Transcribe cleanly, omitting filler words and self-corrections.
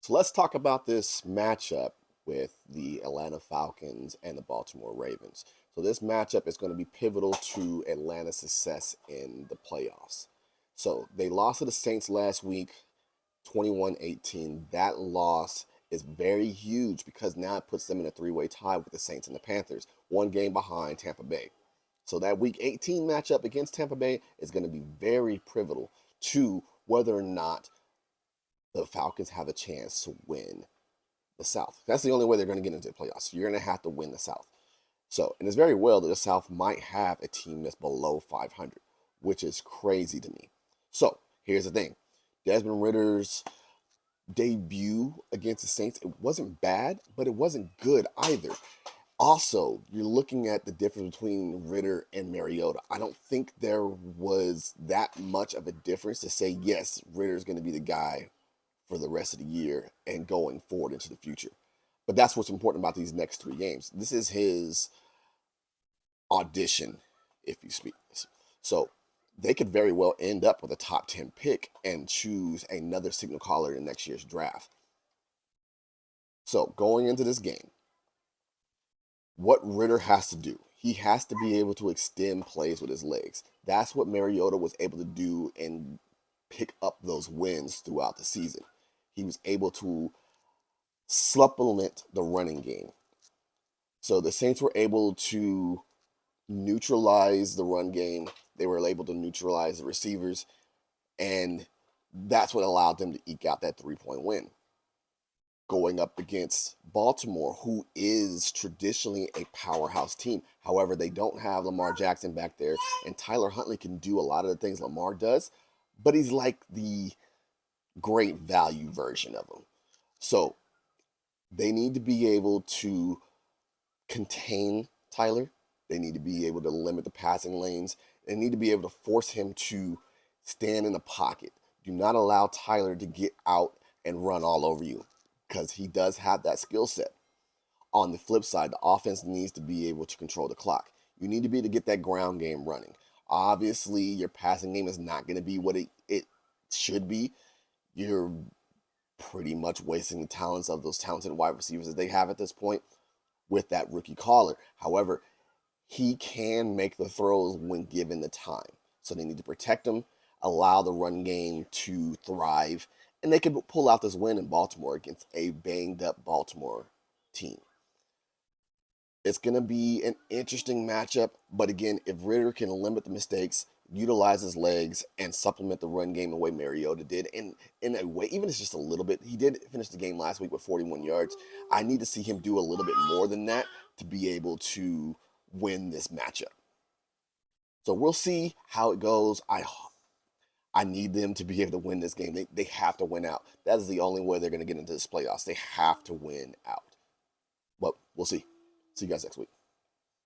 So let's talk about this matchup with the Atlanta Falcons and the Baltimore Ravens. So this matchup is going to be pivotal to Atlanta's success in the playoffs. So they lost to the Saints last week, 21-18. That loss is very huge because now it puts them in a three-way tie with the Saints and the Panthers, one game behind Tampa Bay. So that week 18 matchup against Tampa Bay is going to be very pivotal to whether or not the Falcons have a chance to win the South. That's the only way they're going to get into the playoffs. You're going to have to win the South. So, and it's very well that the South might have a team that's below 500, which is crazy to me. So, here's the thing. Desmond Ritter's debut against the Saints, it wasn't bad, but it wasn't good either. Also, you're looking at the difference between Ritter and Mariota. I don't think there was that much of a difference to say, yes, Ritter's going to be the guy for the rest of the year and going forward into the future. But that's what's important about these next three games. This is his audition, if you speak. So they could very well end up with a top 10 pick and choose another signal caller in next year's draft. So going into this game, what Ritter has to do, he has to be able to extend plays with his legs. That's what Mariota was able to do and pick up those wins throughout the season. He was able to supplement the running game. So the Saints were able to neutralize the run game. They were able to neutralize the receivers, and that's what allowed them to eke out that 3-point win. Going up against Baltimore, who is traditionally a powerhouse team. However, they don't have Lamar Jackson back there, and Tyler Huntley can do a lot of the things Lamar does, but he's like the great value version of him. So they need to be able to contain Tyler. They need to be able to limit the passing lanes. They need to be able to force him to stand in the pocket. Do not allow Tyler to get out and run all over you because he does have that skill set. On the flip side, the offense needs to be able to control the clock. You need to be able to get that ground game running. Obviously, your passing game is not going to be what it should be. You're pretty much wasting the talents of those talented wide receivers that they have at this point with that rookie caller. However, he can make the throws when given the time. So they need to protect him, allow the run game to thrive, and they could pull out this win in Baltimore against a banged up Baltimore team. It's going to be an interesting matchup, but again, if Ritter can limit the mistakes, utilize his legs, and supplement the run game the way Mariota did, and in a way, even if it's just a little bit, he did finish the game last week with 41 yards. I need to see him do a little bit more than that to be able to win this matchup. So we'll see how it goes. I need them to be able to win this game. They have to win out. That is the only way they're going to get into this playoffs. They have to win out. But we'll see. See you guys next week.